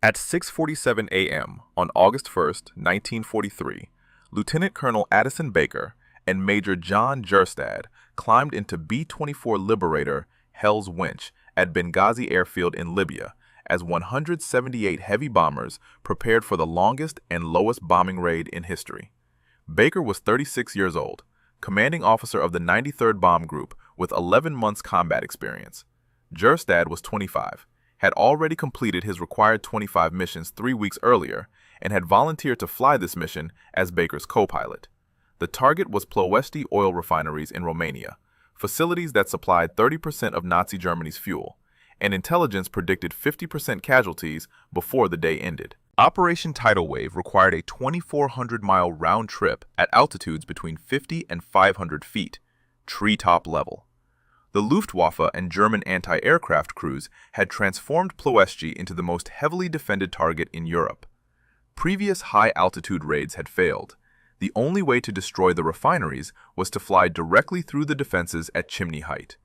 At 6:47 a.m. on August 1st, 1943, Lieutenant Colonel Addison Baker and Major John Jerstad climbed into B-24 Liberator Hell's Wench at Benghazi Airfield in Libya as 178 heavy bombers prepared for the longest and lowest bombing raid in history. Baker was 36 years old, commanding officer of the 93rd Bomb Group with 11 months combat experience. Jerstad was 25, had already completed his required 25 missions 3 weeks earlier, and had volunteered to fly this mission as Baker's co-pilot. The target was Ploesti oil refineries in Romania, facilities that supplied 30% of Nazi Germany's fuel, and intelligence predicted 50% casualties before the day ended. Operation Tidal Wave required a 2,400-mile round trip at altitudes between 50 and 500 feet, treetop level. The Luftwaffe and German anti-aircraft crews had transformed Ploesti into the most heavily defended target in Europe. Previous high-altitude raids had failed. The only way to destroy the refineries was to fly directly through the defenses at chimney height.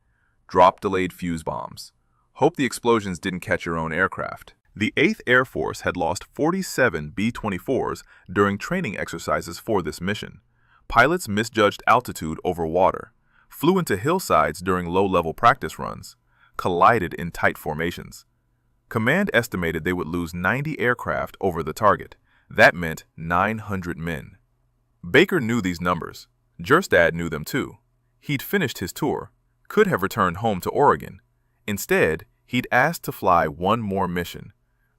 Drop delayed fuse bombs. Hope the explosions didn't catch your own aircraft. The 8th Air Force had lost 47 B-24s during training exercises for this mission. Pilots misjudged altitude over water, flew into hillsides during low-level practice runs, collided in tight formations. Command estimated they would lose 90 aircraft over the target. That meant 900 men. Baker knew these numbers. Jerstad knew them too. He'd finished his tour, could have returned home to Oregon. Instead, he'd asked to fly one more mission.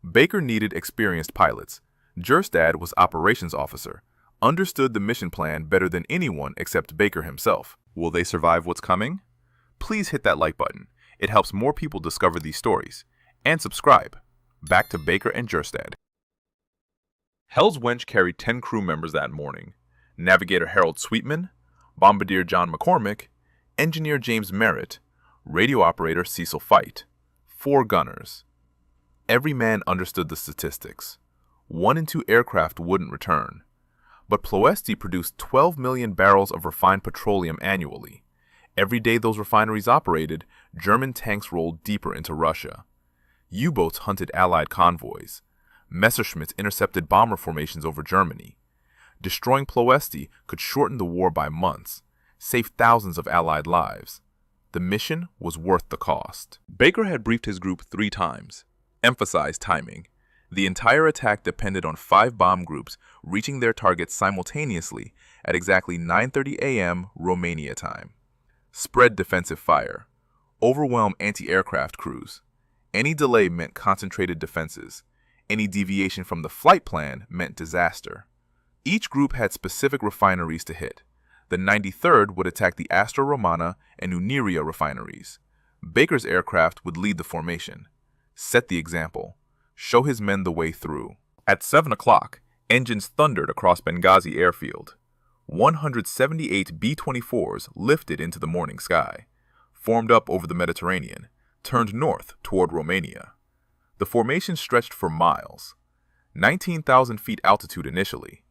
Baker needed experienced pilots. Jerstad was operations officer, understood the mission plan better than anyone except Baker himself. Will they survive what's coming? Please hit that like button. It helps more people discover these stories. And subscribe. Back to Baker and Jerstad. Hell's Wench carried 10 crew members that morning. Navigator Harold Sweetman, Bombardier John McCormick, Engineer James Merritt, Radio Operator Cecil Fite, 4 gunners. Every man understood the statistics. 1 in 2 aircraft wouldn't return. But Ploesti produced 12 million barrels of refined petroleum annually. Every day those refineries operated, German tanks rolled deeper into Russia. U-boats hunted Allied convoys. Messerschmitts intercepted bomber formations over Germany. Destroying Ploesti could shorten the war by months, save thousands of Allied lives. The mission was worth the cost. Baker had briefed his group 3 times, emphasized timing. The entire attack depended on 5 bomb groups reaching their targets simultaneously at exactly 9:30 a.m. Romania time. Spread defensive fire. Overwhelm anti-aircraft crews. Any delay meant concentrated defenses. Any deviation from the flight plan meant disaster. Each group had specific refineries to hit. The 93rd would attack the Astra Romana and Uniria refineries. Baker's aircraft would lead the formation, set the example, show his men the way through. At 7 o'clock, engines thundered across Benghazi airfield. 178 B-24s lifted into the morning sky, formed up over the Mediterranean, turned north toward Romania. The formation stretched for miles. 19,000 feet altitude initially.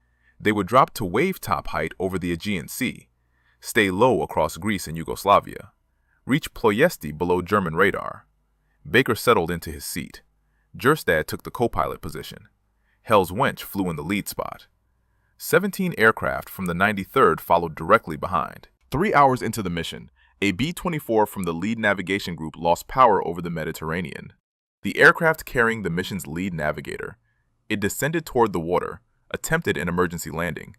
They would drop to wave-top height over the Aegean Sea, stay low across Greece and Yugoslavia, reach Ploesti below German radar. Baker settled into his seat. Jerstad took the co-pilot position. Hell's Wench flew in the lead spot. 17 aircraft from the 93rd followed directly behind. 3 hours into the mission, a B-24 from the lead navigation group lost power over the Mediterranean. The aircraft carrying the mission's lead navigator. It descended toward the water, attempted an emergency landing.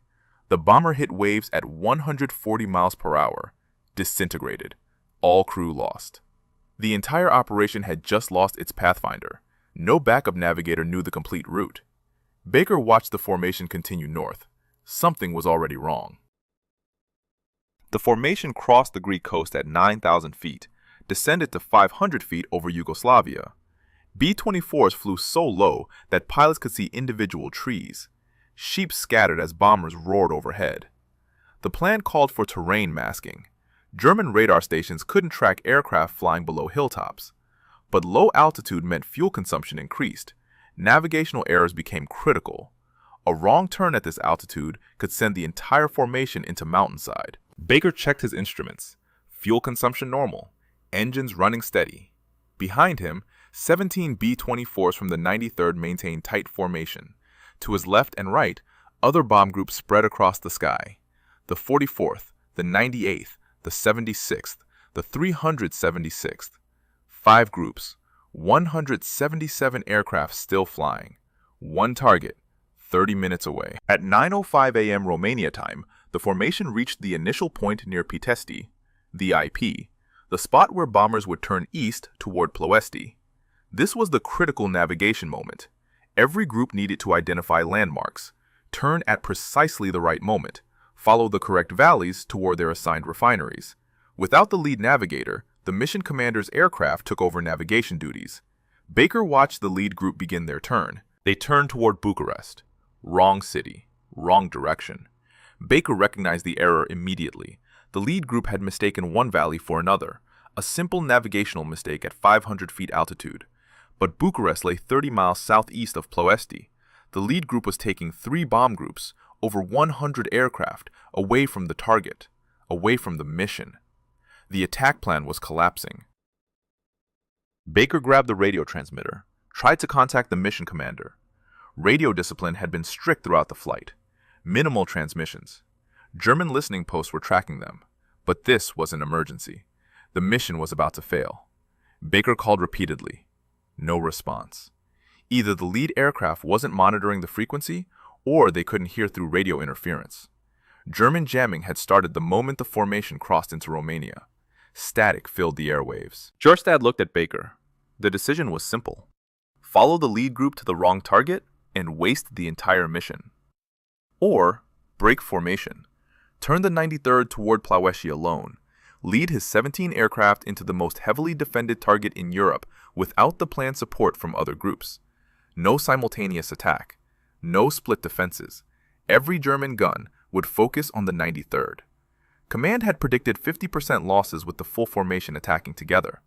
The bomber hit waves at 140 miles per hour, disintegrated. All crew lost. The entire operation had just lost its pathfinder. No backup navigator knew the complete route. Baker watched the formation continue north. Something was already wrong. The formation crossed the Greek coast at 9,000 feet, descended to 500 feet over Yugoslavia. B-24s flew so low that pilots could see individual trees. Sheep scattered as bombers roared overhead. The plan called for terrain masking. German radar stations couldn't track aircraft flying below hilltops. But low altitude meant fuel consumption increased. Navigational errors became critical. A wrong turn at this altitude could send the entire formation into mountainside. Baker checked his instruments. Fuel consumption normal. Engines running steady. Behind him, 17 B-24s from the 93rd maintained tight formation. To his left and right, other bomb groups spread across the sky. The 44th, the 98th, the 76th, the 376th. 5 groups, 177 aircraft still flying. One target, 30 minutes away. At 9:05 a.m. Romania time, the formation reached the initial point near Ploesti, the IP, the spot where bombers would turn east toward Ploesti. This was the critical navigation moment. Every group needed to identify landmarks, turn at precisely the right moment, follow the correct valleys toward their assigned refineries. Without the lead navigator, the mission commander's aircraft took over navigation duties. Baker watched the lead group begin their turn. They turned toward Bucharest. Wrong city, wrong direction. Baker recognized the error immediately. The lead group had mistaken one valley for another, a simple navigational mistake at 500 feet altitude. But Bucharest lay 30 miles southeast of Ploesti. The lead group was taking 3 bomb groups, over 100 aircraft, away from the target, away from the mission. The attack plan was collapsing. Baker grabbed the radio transmitter, tried to contact the mission commander. Radio discipline had been strict throughout the flight. Minimal transmissions. German listening posts were tracking them. But this was an emergency. The mission was about to fail. Baker called repeatedly. No response. Either the lead aircraft wasn't monitoring the frequency, or they couldn't hear through radio interference. German jamming had started the moment the formation crossed into Romania. Static filled the airwaves. Jerstad looked at Baker. The decision was simple. Follow the lead group to the wrong target and waste the entire mission. Or break formation. Turn the 93rd toward Ploesti alone. Lead his 17 aircraft into the most heavily defended target in Europe without the planned support from other groups. No simultaneous attack. No split defenses. Every German gun would focus on the 93rd. Command had predicted 50% losses with the full formation attacking together.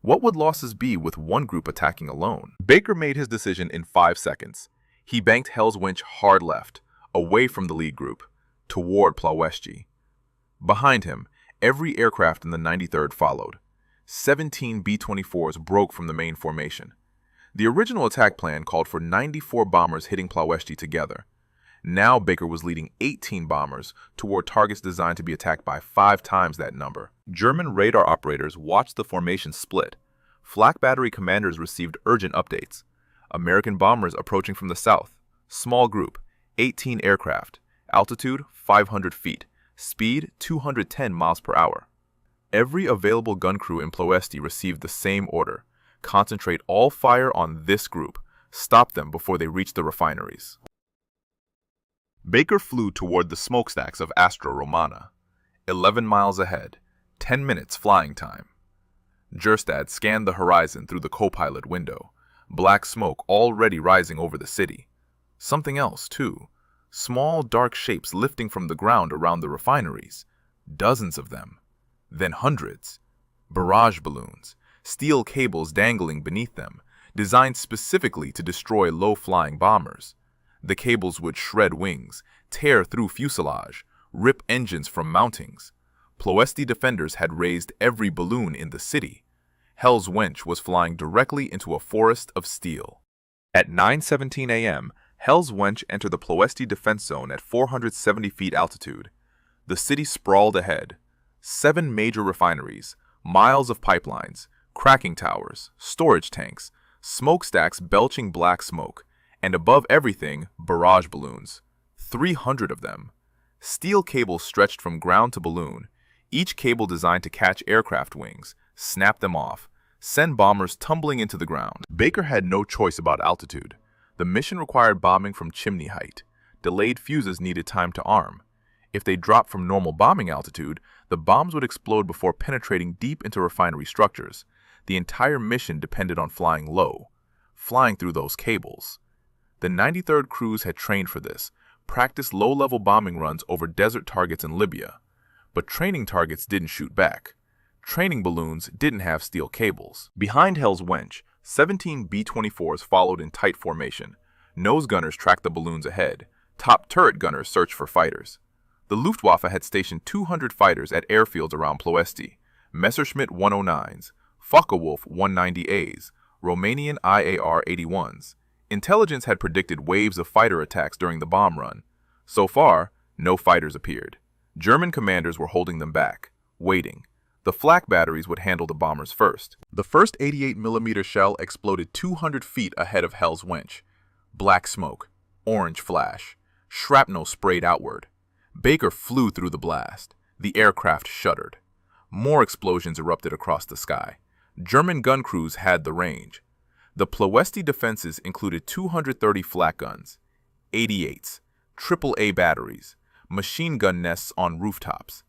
What would losses be with one group attacking alone? Baker made his decision in 5 seconds. He banked Hell's Wench hard left, away from the lead group, toward Ploesti. Behind him, every aircraft in the 93rd followed. 17 B-24s broke from the main formation. The original attack plan called for 94 bombers hitting Ploesti together. Now Baker was leading 18 bombers toward targets designed to be attacked by 5 times that number. German radar operators watched the formation split. Flak battery commanders received urgent updates. American bombers approaching from the south. Small group, 18 aircraft. Altitude, 500 feet. Speed, 210 miles per hour. Every available gun crew in Ploesti received the same order. Concentrate all fire on this group. Stop them before they reach the refineries. Baker flew toward the smokestacks of Astra Romana. 11 miles ahead, 10 minutes flying time. Jerstad scanned the horizon through the co-pilot window. Black smoke already rising over the city. Something else, too. Small, dark shapes lifting from the ground around the refineries. Dozens of them. Then hundreds. Barrage balloons. Steel cables dangling beneath them, designed specifically to destroy low-flying bombers. The cables would shred wings, tear through fuselage, rip engines from mountings. Ploesti defenders had raised every balloon in the city. Hell's Wench was flying directly into a forest of steel. At 9:17 a.m., Hell's Wench entered the Ploesti defense zone at 470 feet altitude. The city sprawled ahead. 7 major refineries, miles of pipelines, cracking towers, storage tanks, smokestacks belching black smoke, and above everything, barrage balloons. 300 of them. Steel cables stretched from ground to balloon, each cable designed to catch aircraft wings, snap them off, send bombers tumbling into the ground. Baker had no choice about altitude. The mission required bombing from chimney height. Delayed fuses needed time to arm. If they dropped from normal bombing altitude, the bombs would explode before penetrating deep into refinery structures. The entire mission depended on flying low, flying through those cables. The 93rd crews had trained for this, practiced low-level bombing runs over desert targets in Libya. But training targets didn't shoot back. Training balloons didn't have steel cables. Behind Hell's Wench, 17 B-24s followed in tight formation. Nose gunners tracked the balloons ahead. Top turret gunners searched for fighters. The Luftwaffe had stationed 200 fighters at airfields around Ploesti, Messerschmitt 109s, Focke-Wulf 190As, Romanian IAR-81s. Intelligence had predicted waves of fighter attacks during the bomb run. So far, no fighters appeared. German commanders were holding them back, waiting. The flak batteries would handle the bombers first. The first 88mm shell exploded 200 feet ahead of Hell's Wench. Black smoke, orange flash, shrapnel sprayed outward. Baker flew through the blast. The aircraft shuddered. More explosions erupted across the sky. German gun crews had the range. The Ploesti defenses included 230 flak guns, 88s, AAA batteries, machine gun nests on rooftops.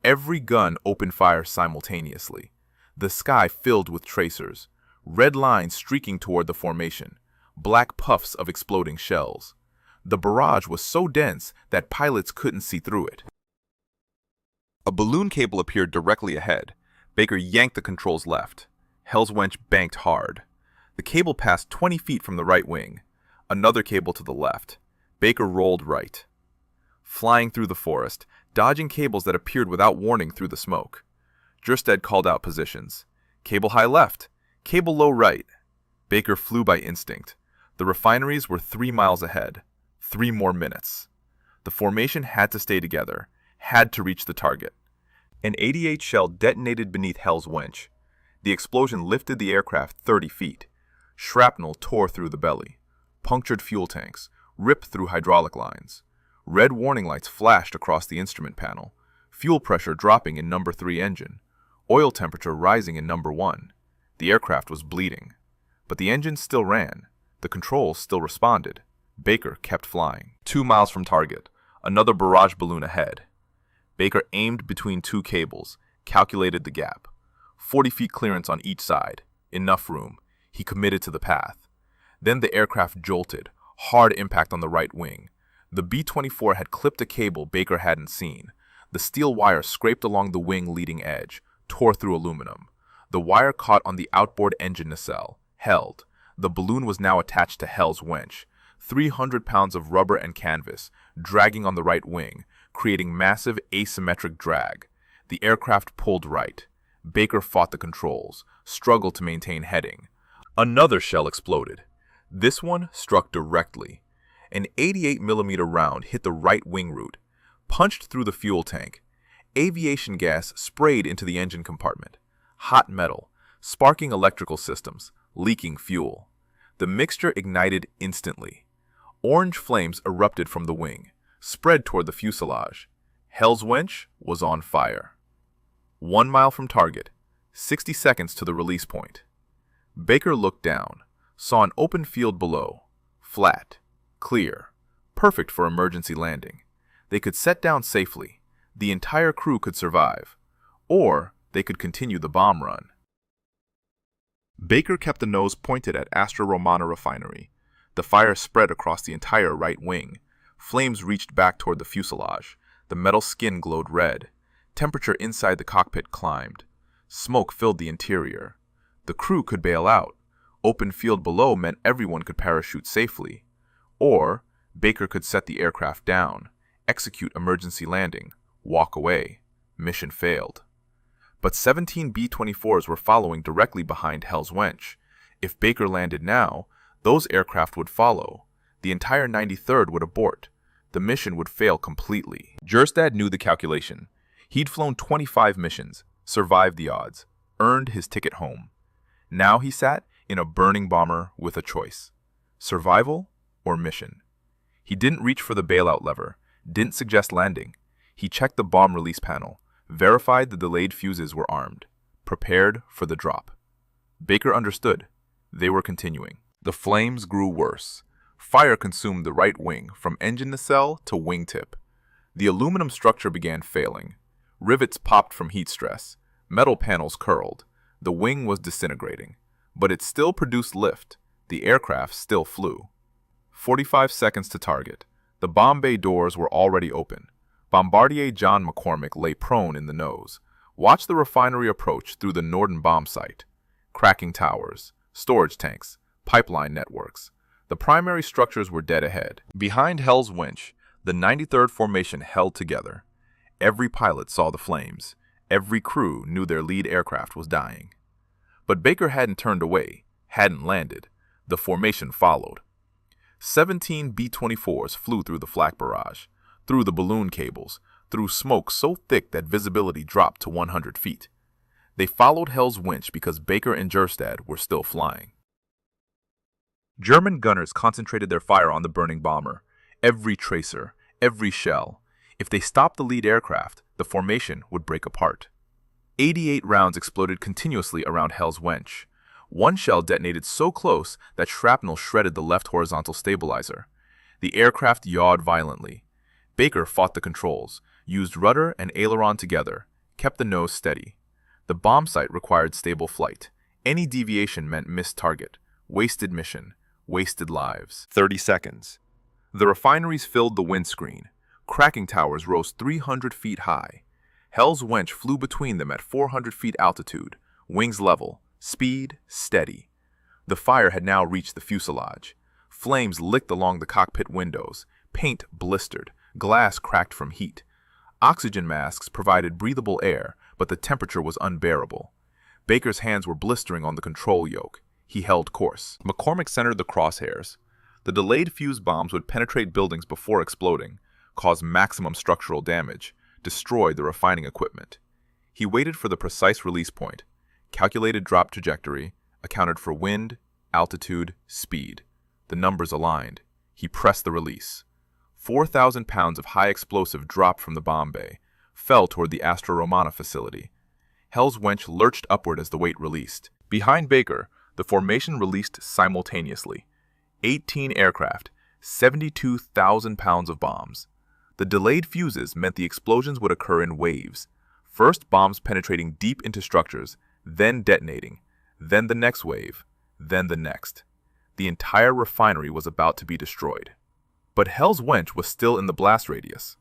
Every gun opened fire simultaneously. The sky filled with tracers, red lines streaking toward the formation, black puffs of exploding shells. The barrage was so dense that pilots couldn't see through it. A balloon cable appeared directly ahead. Baker yanked the controls left. Hell's Wench banked hard. The cable passed 20 feet from the right wing. Another cable to the left. Baker rolled right, flying through the forest, dodging cables that appeared without warning through the smoke. Jerstad called out positions. Cable high left, cable low right. Baker flew by instinct. The refineries were 3 miles ahead. 3 more minutes. The formation had to stay together, had to reach the target. An 88 shell detonated beneath Hell's Wench. The explosion lifted the aircraft 30 feet. Shrapnel tore through the belly, punctured fuel tanks, ripped through hydraulic lines. Red warning lights flashed across the instrument panel, fuel pressure dropping in number 3 engine, oil temperature rising in number 1. The aircraft was bleeding. But the engines still ran. The controls still responded. Baker kept flying. 2 miles from target, another barrage balloon ahead. Baker aimed between 2 cables, calculated the gap. 40 feet clearance on each side. Enough room. He committed to the path. Then the aircraft jolted, hard impact on the right wing. The B-24 had clipped a cable Baker hadn't seen. The steel wire scraped along the wing leading edge, tore through aluminum. The wire caught on the outboard engine nacelle, held. The balloon was now attached to Hell's Wench. 300 pounds of rubber and canvas, dragging on the right wing, creating massive asymmetric drag. The aircraft pulled right. Baker fought the controls, struggled to maintain heading. Another shell exploded. This one struck directly. An 88mm round hit the right wing root, punched through the fuel tank. Aviation gas sprayed into the engine compartment. Hot metal, sparking electrical systems, leaking fuel. The mixture ignited instantly. Orange flames erupted from the wing, spread toward the fuselage. Hell's Wench was on fire. 1 mile from target, 60 seconds to the release point. Baker looked down, saw an open field below, flat, clear, perfect for emergency landing. They could set down safely. The entire crew could survive. Or they could continue the bomb run. Baker kept the nose pointed at Astra Romana refinery. The fire spread across the entire right wing. Flames reached back toward the fuselage. The metal skin glowed red. Temperature inside the cockpit climbed. Smoke filled the interior. The crew could bail out. Open field below meant everyone could parachute safely. Or Baker could set the aircraft down, execute emergency landing, walk away. Mission failed. But 17 B-24s were following directly behind Hell's Wench. If Baker landed now, those aircraft would follow. The entire 93rd would abort. The mission would fail completely. Jerstad knew the calculation. He'd flown 25 missions, survived the odds, earned his ticket home. Now he sat in a burning bomber with a choice: survival or mission. He didn't reach for the bailout lever, didn't suggest landing. He checked the bomb release panel, verified the delayed fuses were armed, prepared for the drop. Baker understood. They were continuing. The flames grew worse. Fire consumed the right wing from engine nacelle to wingtip. The aluminum structure began failing. Rivets popped from heat stress. Metal panels curled. The wing was disintegrating. But it still produced lift. The aircraft still flew. 45 seconds to target. The bomb bay doors were already open. Bombardier John McCormick lay prone in the nose. Watched the refinery approach through the Norden bomb site. Cracking towers, storage tanks, pipeline networks. The primary structures were dead ahead. Behind Hell's Wench, the 93rd Formation held together. Every pilot saw the flames. Every crew knew their lead aircraft was dying. But Baker hadn't turned away, hadn't landed. The formation followed. 17 B-24s flew through the flak barrage, through the balloon cables, through smoke so thick that visibility dropped to 100 feet. They followed Hell's Wench because Baker and Jerstad were still flying. German gunners concentrated their fire on the burning bomber. Every tracer, every shell. If they stopped the lead aircraft, the formation would break apart. 88 rounds exploded continuously around Hell's Wench. One shell detonated so close that shrapnel shredded the left horizontal stabilizer. The aircraft yawed violently. Baker fought the controls, used rudder and aileron together, kept the nose steady. The bomb site required stable flight. Any deviation meant missed target, wasted mission, wasted lives. 30 seconds. The refineries filled the windscreen. Cracking towers rose 300 feet high. Hell's Wench flew between them at 400 feet altitude, wings level, speed steady. The fire had now reached the fuselage. Flames licked along the cockpit windows, paint blistered, glass cracked from heat. Oxygen masks provided breathable air, but the temperature was unbearable. Baker's hands were blistering on the control yoke. He held course. McCormick centered the crosshairs. The delayed fuse bombs would penetrate buildings before exploding, cause maximum structural damage, destroy the refining equipment. He waited for the precise release point, calculated drop trajectory, accounted for wind, altitude, speed. The numbers aligned. He pressed the release. 4,000 pounds of high explosive dropped from the bomb bay, fell toward the Astra Romana facility. Hell's Wench lurched upward as the weight released. Behind Baker, the formation released simultaneously. 18 aircraft, 72,000 pounds of bombs. The delayed fuses meant the explosions would occur in waves. First bombs penetrating deep into structures, then detonating, then the next wave, then the next. The entire refinery was about to be destroyed. But Hell's Wench was still in the blast radius.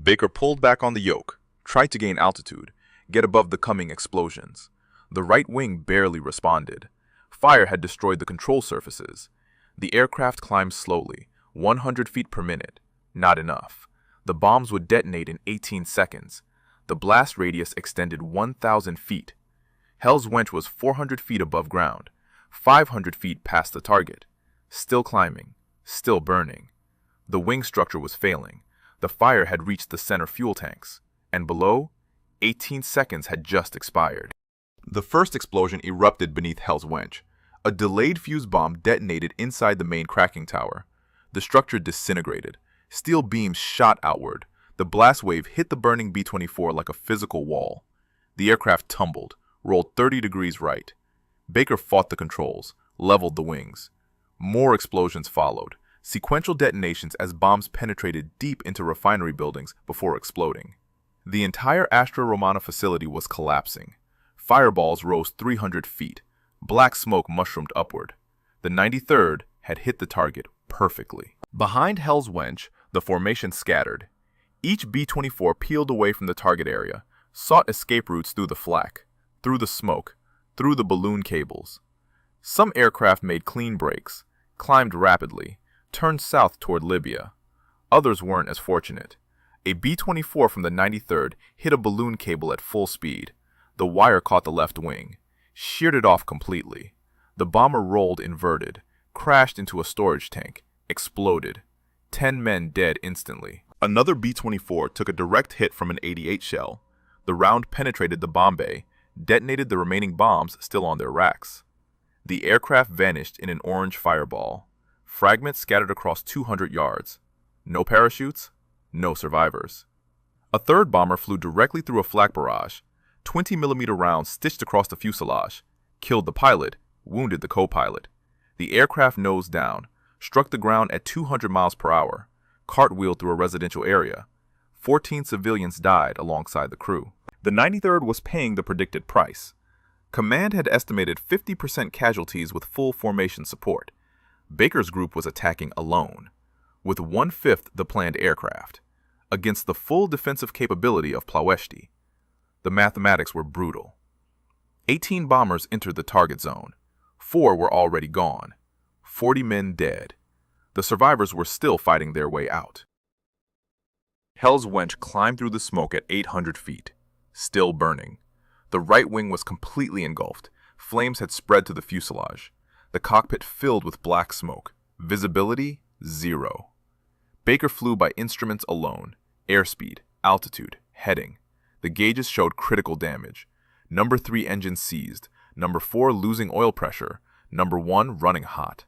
Baker pulled back on the yoke, tried to gain altitude, get above the coming explosions. The right wing barely responded. Fire had destroyed the control surfaces. The aircraft climbed slowly, 100 feet per minute. Not enough. The bombs would detonate in 18 seconds. The blast radius extended 1,000 feet. Hell's Wench was 400 feet above ground, 500 feet past the target. Still climbing, still burning. The wing structure was failing. The fire had reached the center fuel tanks, and below, 18 seconds had just expired. The first explosion erupted beneath Hell's Wench. A delayed fuse bomb detonated inside the main cracking tower. The structure disintegrated. Steel beams shot outward. The blast wave hit the burning B-24 like a physical wall. The aircraft tumbled, rolled 30 degrees right. Baker fought the controls, leveled the wings. More explosions followed, sequential detonations as bombs penetrated deep into refinery buildings before exploding. The entire Astra Romana facility was collapsing. Fireballs rose 300 feet. Black smoke mushroomed upward. The 93rd had hit the target perfectly. Behind Hell's Wench, the formation scattered. Each B-24 peeled away from the target area, sought escape routes through the flak, through the smoke, through the balloon cables. Some aircraft made clean breaks, climbed rapidly, turned south toward Libya. Others weren't as fortunate. A B-24 from the 93rd hit a balloon cable at full speed. The wire caught the left wing, sheared it off completely. The bomber rolled inverted, crashed into a storage tank, exploded. 10 men dead instantly. Another B-24 took a direct hit from an 88 shell. The round penetrated the bomb bay, detonated the remaining bombs still on their racks. The aircraft vanished in an orange fireball. Fragments scattered across 200 yards. No parachutes, no survivors. A third bomber flew directly through a flak barrage. 20mm rounds stitched across the fuselage, killed the pilot, wounded the co-pilot. The aircraft nosed down, struck the ground at 200 miles per hour, cartwheeled through a residential area. 14 civilians died alongside the crew. The 93rd was paying the predicted price. Command had estimated 50% casualties with full formation support. Baker's group was attacking alone, with 1/5 the planned aircraft, against the full defensive capability of Ploesti. The mathematics were brutal. 18 bombers entered the target zone. 4 were already gone. 40 men dead. The survivors were still fighting their way out. Hell's Wench climbed through the smoke at 800 feet, still burning. The right wing was completely engulfed. Flames had spread to the fuselage. The cockpit filled with black smoke. Visibility, 0. Baker flew by instruments alone. Airspeed, altitude, heading. The gauges showed critical damage. Number 3 engine seized. Number 4 losing oil pressure. Number 1 running hot.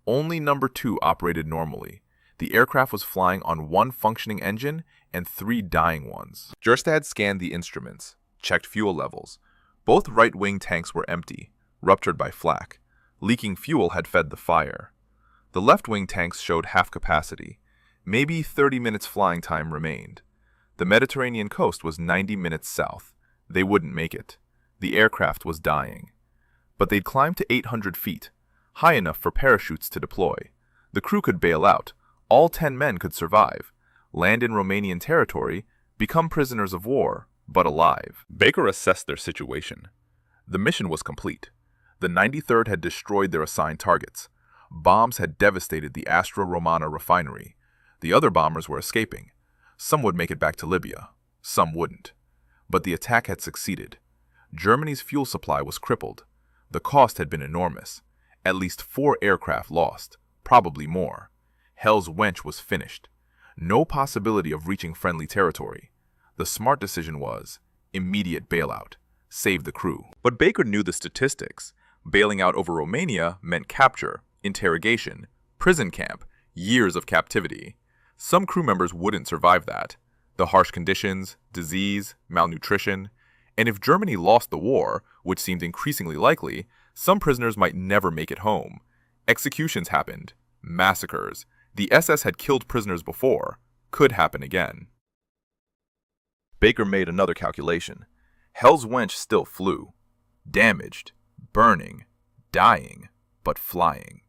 Only number 2 operated normally. The aircraft was flying on 1 functioning engine and 3 dying ones. Jerstad scanned the instruments, checked fuel levels. Both right-wing tanks were empty, ruptured by flak. Leaking fuel had fed the fire. The left-wing tanks showed half capacity. Maybe 30 minutes flying time remained. The Mediterranean coast was 90 minutes south. They wouldn't make it. The aircraft was dying. But they'd climbed to 800 feet, high enough for parachutes to deploy. The crew could bail out. All 10 men could survive, land in Romanian territory, become prisoners of war, but alive. Baker assessed their situation. The mission was complete. The 93rd had destroyed their assigned targets. Bombs had devastated the Astra Romana refinery. The other bombers were escaping. Some would make it back to Libya. Some wouldn't. But the attack had succeeded. Germany's fuel supply was crippled. The cost had been enormous. At least 4 aircraft lost, probably more. Hell's Wench was finished. No possibility of reaching friendly territory. The smart decision was immediate bailout. Save the crew. But Baker knew the statistics. Bailing out over Romania meant capture, interrogation, prison camp, years of captivity. Some crew members wouldn't survive that. The harsh conditions, disease, malnutrition. And if Germany lost the war, which seemed increasingly likely, some prisoners might never make it home. Executions happened. Massacres. The SS had killed prisoners before. Could happen again. Baker made another calculation. Hell's Wench still flew. Damaged, burning, dying, but flying.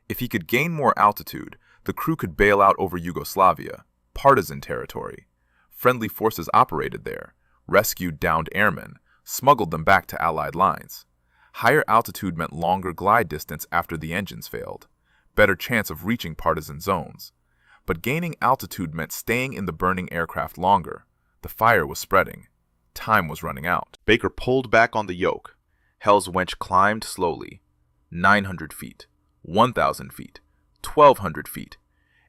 If he could gain more altitude, the crew could bail out over Yugoslavia, partisan territory. Friendly forces operated there, rescued downed airmen, smuggled them back to Allied lines. Higher altitude meant longer glide distance after the engines failed. Better chance of reaching partisan zones. But gaining altitude meant staying in the burning aircraft longer. The fire was spreading. Time was running out. Baker pulled back on the yoke. Hell's Wench climbed slowly. 900 feet, 1,000 feet, 1,200 feet.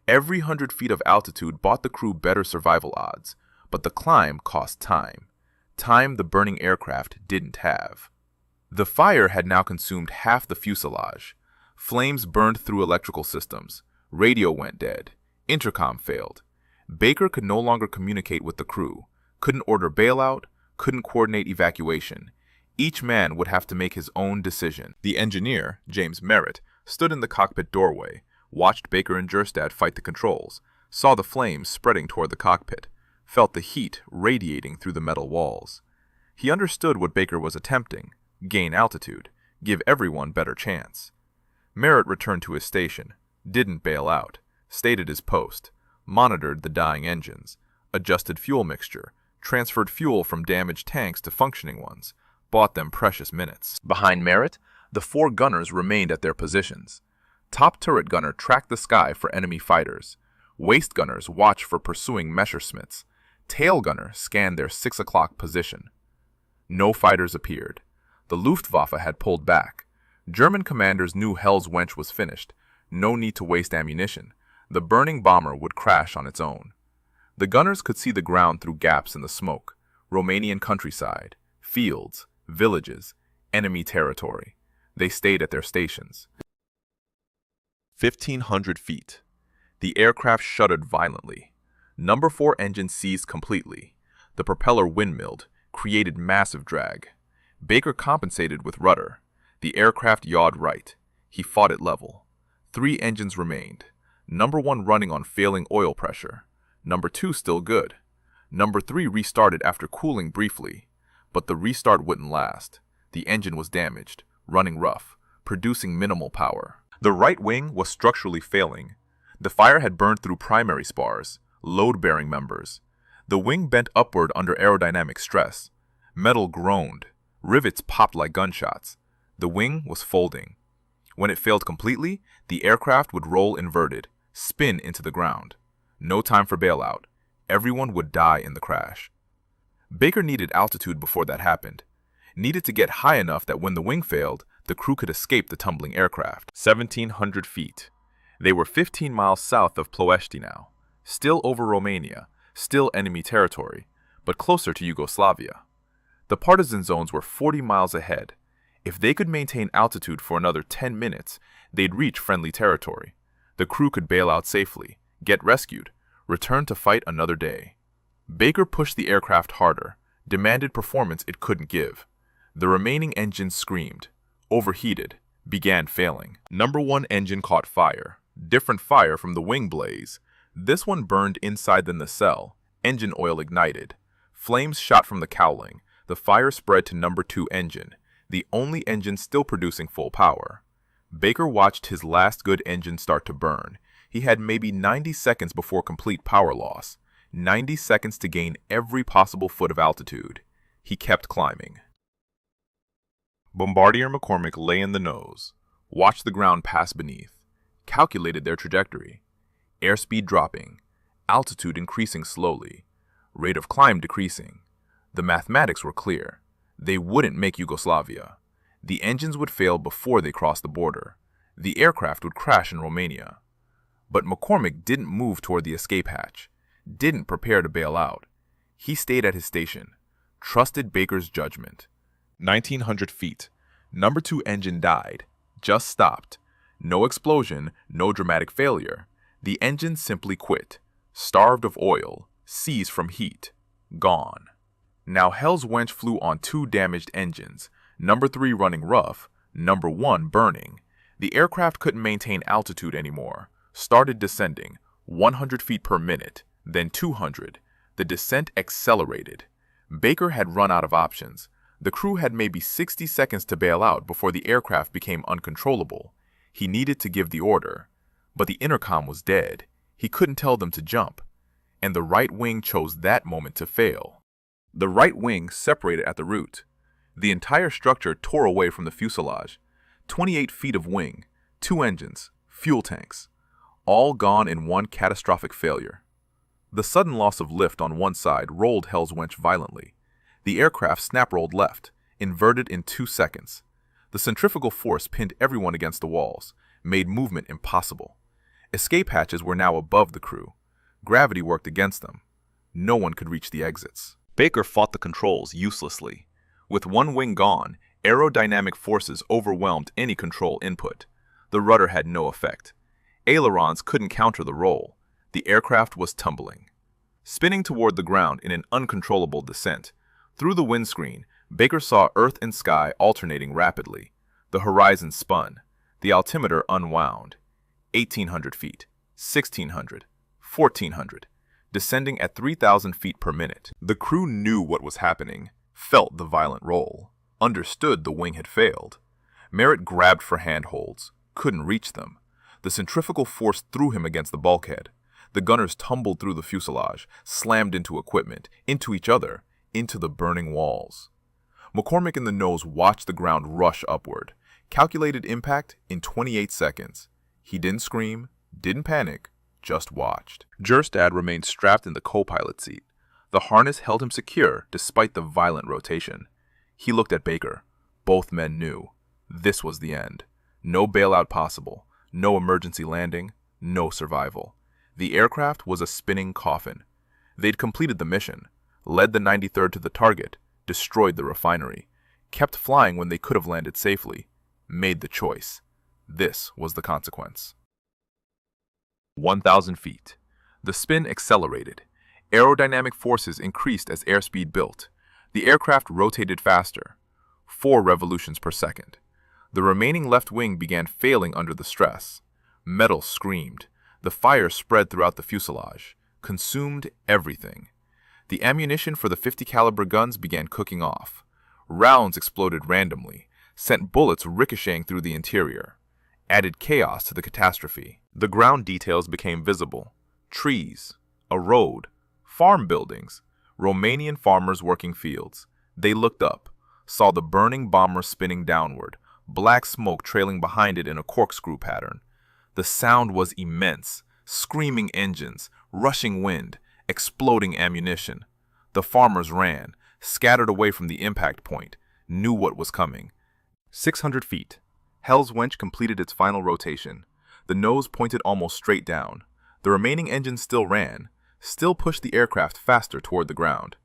Every 100 feet of altitude bought the crew better survival odds, but the climb cost time. Time the burning aircraft didn't have. The fire had now consumed half the fuselage. Flames burned through electrical systems. Radio went dead. Intercom failed. Baker could no longer communicate with the crew, couldn't order bailout, couldn't coordinate evacuation. Each man would have to make his own decision. The engineer, James Merritt, stood in the cockpit doorway, watched Baker and Jerstad fight the controls, saw the flames spreading toward the cockpit, felt the heat radiating through the metal walls. He understood what Baker was attempting: gain altitude, give everyone better chance. Merritt returned to his station, didn't bail out, stayed at his post, monitored the dying engines, adjusted fuel mixture, transferred fuel from damaged tanks to functioning ones, bought them precious minutes. Behind Merritt, the 4 gunners remained at their positions. Top turret gunner tracked the sky for enemy fighters. Waist gunners watched for pursuing Messerschmitts. Tail gunner scanned their 6 o'clock position. No fighters appeared. The Luftwaffe had pulled back. German commanders knew Hell's Wench was finished. No need to waste ammunition. The burning bomber would crash on its own. The gunners could see the ground through gaps in the smoke. Romanian countryside, fields, villages, enemy territory. They stayed at their stations. 1,500 feet. The aircraft shuddered violently. Number 4 engine seized completely. The propeller windmilled, created massive drag. Baker compensated with rudder. The aircraft yawed right. He fought it level. 3 engines remained. Number 1 running on failing oil pressure. Number 2 still good. Number 3 restarted after cooling briefly. But the restart wouldn't last. The engine was damaged, running rough, producing minimal power. The right wing was structurally failing. The fire had burned through primary spars, load-bearing members. The wing bent upward under aerodynamic stress. Metal groaned. Rivets popped like gunshots. The wing was folding. When it failed completely, the aircraft would roll inverted, spin into the ground. No time for bailout. Everyone would die in the crash. Baker needed altitude before that happened. needed to get high enough that when the wing failed, the crew could escape the tumbling aircraft. 1,700 feet. They were 15 miles south of Ploesti now, still over Romania, still enemy territory, but closer to Yugoslavia. The partisan zones were 40 miles ahead. If they could maintain altitude for another 10 minutes, they'd reach friendly territory. The crew could bail out safely, get rescued, return to fight another day. Baker pushed the aircraft harder, demanded performance it couldn't give. The remaining engines screamed, overheated, began failing. Number 1 engine caught fire. Different fire from the wing blaze. This one burned inside the nacelle. Engine oil ignited. Flames shot from the cowling. The fire spread to number 2 engine, the only engine still producing full power. Baker watched his last good engine start to burn. He had maybe 90 seconds before complete power loss. 90 seconds to gain every possible foot of altitude. He kept climbing. Bombardier McCormick lay in the nose, watched the ground pass beneath, calculated their trajectory. Airspeed dropping, altitude increasing slowly, rate of climb decreasing. The mathematics were clear. They wouldn't make Yugoslavia. The engines would fail before they crossed the border. The aircraft would crash in Romania. But McCormick didn't move toward the escape hatch, didn't prepare to bail out. He stayed at his station, trusted Baker's judgment. 1,900 feet. Number 2 engine died, just stopped. No explosion, no dramatic failure. The engine simply quit, starved of oil, seized from heat, gone. Now Hell's Wench flew on 2 damaged engines, number 3 running rough, number 1 burning. The aircraft couldn't maintain altitude anymore, started descending, 100 feet per minute, then 200. The descent accelerated. Baker had run out of options. The crew had maybe 60 seconds to bail out before the aircraft became uncontrollable. He needed to give the order, but the intercom was dead. He couldn't tell them to jump, and the right wing chose that moment to fail. The right wing separated at the root. The entire structure tore away from the fuselage. 28 feet of wing, 2 engines, fuel tanks, all gone in one catastrophic failure. The sudden loss of lift on one side rolled Hell's Wench violently. The aircraft snap-rolled left, inverted in 2 seconds. The centrifugal force pinned everyone against the walls, made movement impossible. Escape hatches were now above the crew. Gravity worked against them. No one could reach the exits. Baker fought the controls uselessly. With one wing gone, aerodynamic forces overwhelmed any control input. The rudder had no effect. Ailerons couldn't counter the roll. The aircraft was tumbling. Spinning toward the ground in an uncontrollable descent. Through the windscreen, Baker saw earth and sky alternating rapidly. The horizon spun. The altimeter unwound. 1,800 feet, 1,600, 1,400. Descending at 3,000 feet per minute. The crew knew what was happening, felt the violent roll, understood the wing had failed. Merritt grabbed for handholds, couldn't reach them. The centrifugal force threw him against the bulkhead. The gunners tumbled through the fuselage, slammed into equipment, into each other, into the burning walls. McCormick in the nose watched the ground rush upward, calculated impact in 28 seconds. He didn't scream, didn't panic, just watched. Jerstad remained strapped in the co-pilot seat. The harness held him secure despite the violent rotation. He looked at Baker. Both men knew. This was the end. No bailout possible. No emergency landing. No survival. The aircraft was a spinning coffin. They'd completed the mission, led the 93rd to the target, destroyed the refinery, kept flying when they could have landed safely, made the choice. This was the consequence. 1,000 feet. The spin accelerated. Aerodynamic forces increased as airspeed built. The aircraft rotated faster, 4 revolutions per second. The remaining left wing began failing under the stress. Metal screamed. The fire spread throughout the fuselage, consumed everything. The ammunition for the 50 caliber guns began cooking off. Rounds exploded randomly, sent bullets ricocheting through the interior, added chaos to the catastrophe. The ground details became visible. Trees, a road, farm buildings, Romanian farmers working fields. They looked up, saw the burning bomber spinning downward, black smoke trailing behind it in a corkscrew pattern. The sound was immense, screaming engines, rushing wind, exploding ammunition. The farmers ran, scattered away from the impact point, knew what was coming. 600 feet. Hell's Wench completed its final rotation. The nose pointed almost straight down. The remaining engines still ran, still pushed the aircraft faster toward the ground.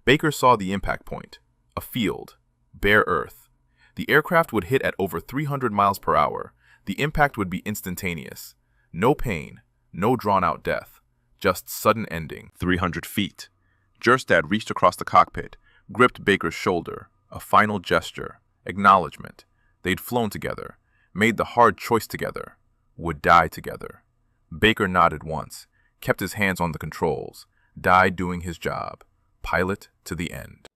Baker saw the impact point. A field. Bare earth. The aircraft would hit at over 300 miles per hour. The impact would be instantaneous. No pain, no drawn-out death. Just sudden ending. 300 feet. Jerstad reached across the cockpit, gripped Baker's shoulder. A final gesture. Acknowledgement. They'd flown together, made the hard choice together, would die together. Baker nodded once, kept his hands on the controls, died doing his job. Pilot to the end.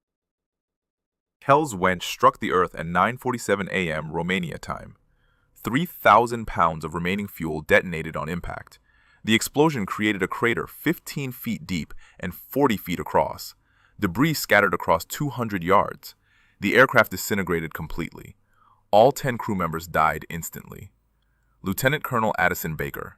Hell's Wench struck the Earth at 9:47 a.m. Romania time. 3,000 pounds of remaining fuel detonated on impact. The explosion created a crater 15 feet deep and 40 feet across. Debris scattered across 200 yards. The aircraft disintegrated completely. All 10 crew members died instantly. Lieutenant Colonel Addison Baker,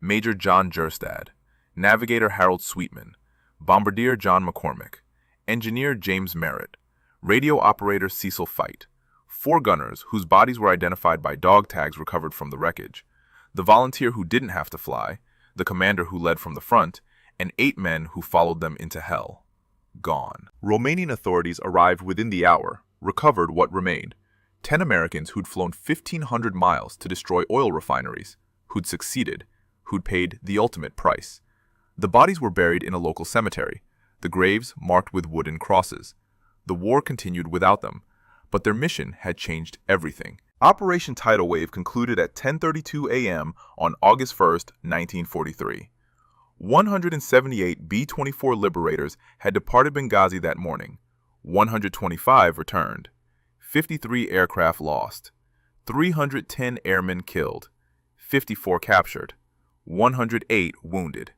Major John Jerstad, Navigator Harold Sweetman, Bombardier John McCormick, Engineer James Merritt, Radio Operator Cecil Fite, 4 gunners whose bodies were identified by dog tags recovered from the wreckage, the volunteer who didn't have to fly, the commander who led from the front, and 8 men who followed them into hell. Gone. Romanian authorities arrived within the hour, recovered what remained. 10 Americans who'd flown 1,500 miles to destroy oil refineries, who'd succeeded, who'd paid the ultimate price. The bodies were buried in a local cemetery, the graves marked with wooden crosses. The war continued without them, but their mission had changed everything. Operation Tidal Wave concluded at 10:32 a.m. on August 1st, 1943. 178 B-24 Liberators had departed Benghazi that morning. 125 returned. 53 aircraft lost. 310 airmen killed. 54 captured. 108 wounded.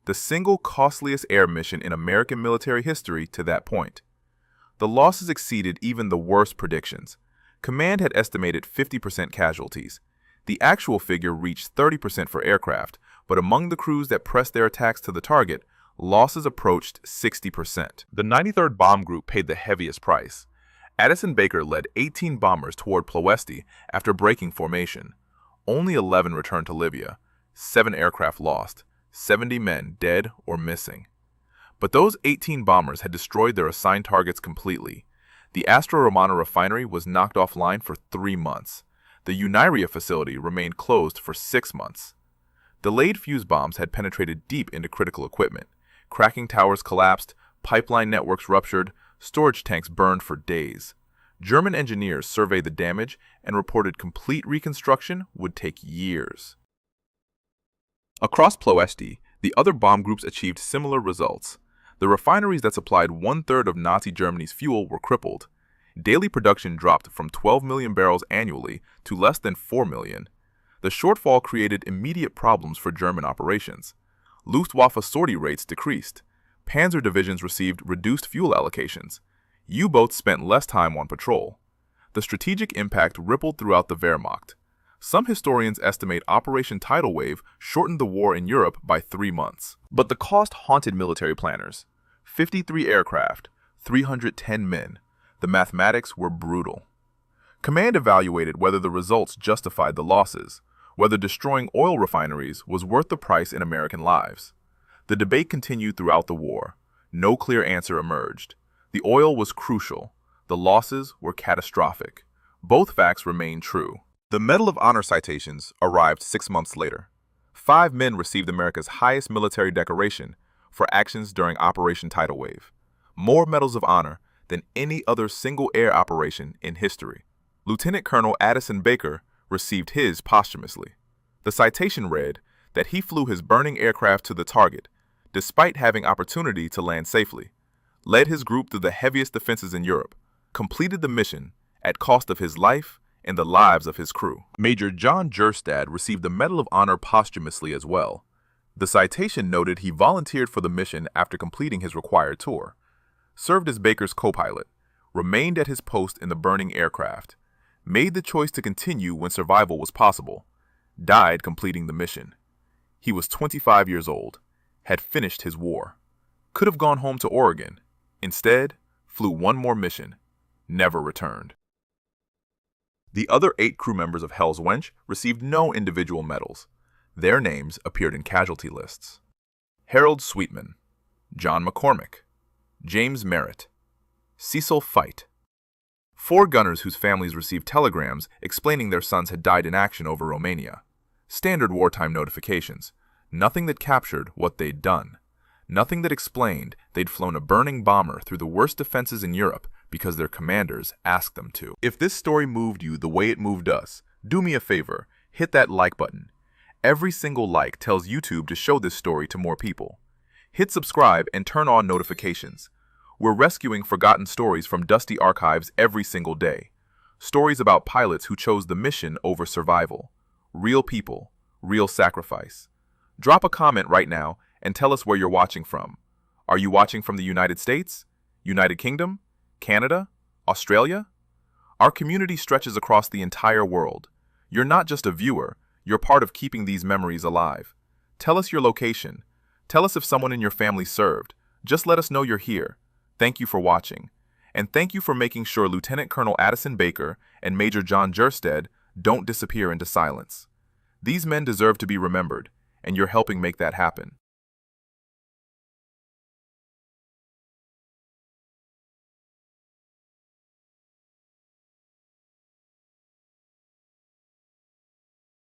The single costliest air mission in American military history to that point. The losses exceeded even the worst predictions. Command had estimated 50% casualties. The actual figure reached 30% for aircraft, but among the crews that pressed their attacks to the target, losses approached 60%. The 93rd Bomb Group paid the heaviest price. Addison Baker led 18 bombers toward Ploesti after breaking formation. Only 11 returned to Libya. 7 aircraft lost. 70 men dead or missing. But those 18 bombers had destroyed their assigned targets completely. The Astro Romana refinery was knocked offline for 3 months. The Uniria facility remained closed for 6 months. Delayed fuse bombs had penetrated deep into critical equipment. Cracking towers collapsed, pipeline networks ruptured, storage tanks burned for days. German engineers surveyed the damage and reported complete reconstruction would take years. Across Ploesti, the other bomb groups achieved similar results. The refineries that supplied 1/3 of Nazi Germany's fuel were crippled. Daily production dropped from 12 million barrels annually to less than 4 million. The shortfall created immediate problems for German operations. Luftwaffe sortie rates decreased. Panzer divisions received reduced fuel allocations. U-boats spent less time on patrol. The strategic impact rippled throughout the Wehrmacht. Some historians estimate Operation Tidal Wave shortened the war in Europe by 3 months. But the cost haunted military planners. 53 aircraft, 310 men. The mathematics were brutal. Command evaluated whether the results justified the losses, whether destroying oil refineries was worth the price in American lives. The debate continued throughout the war. No clear answer emerged. The oil was crucial. The losses were catastrophic. Both facts remained true. The Medal of Honor citations arrived 6 months later. 5 men received America's highest military decoration for actions during Operation Tidal Wave. More medals of honor than any other single air operation in history. Lieutenant Colonel Addison Baker received his posthumously. The citation read that he flew his burning aircraft to the target, despite having opportunity to land safely, led his group through the heaviest defenses in Europe, completed the mission at cost of his life and the lives of his crew. Major John Jerstad received the Medal of Honor posthumously as well. The citation noted he volunteered for the mission after completing his required tour, served as Baker's co-pilot, remained at his post in the burning aircraft, made the choice to continue when survival was possible, died completing the mission. He was 25 years old, had finished his war, could have gone home to Oregon, instead flew one more mission, never returned. The other 8 crew members of Hell's Wench received no individual medals. Their names appeared in casualty lists. Harold Sweetman, John McCormick, James Merritt, Cecil Fight. 4 gunners whose families received telegrams explaining their sons had died in action over Romania. Standard wartime notifications. Nothing that captured what they'd done. Nothing that explained they'd flown a burning bomber through the worst defenses in Europe because their commanders asked them to. If this story moved you the way it moved us, do me a favor, hit that like button. Every single like tells YouTube to show this story to more people. Hit subscribe and turn on notifications. We're rescuing forgotten stories from dusty archives every single day. Stories about pilots who chose the mission over survival. Real people, real sacrifice. Drop a comment right now and tell us where you're watching from. Are you watching from the United States, United Kingdom, Canada, Australia? Our community stretches across the entire world. You're not just a viewer, you're part of keeping these memories alive. Tell us your location. Tell us if someone in your family served. Just let us know you're here. Thank you for watching. And thank you for making sure Lieutenant Colonel Addison Baker and Major John Jerstad don't disappear into silence. These men deserve to be remembered, and you're helping make that happen.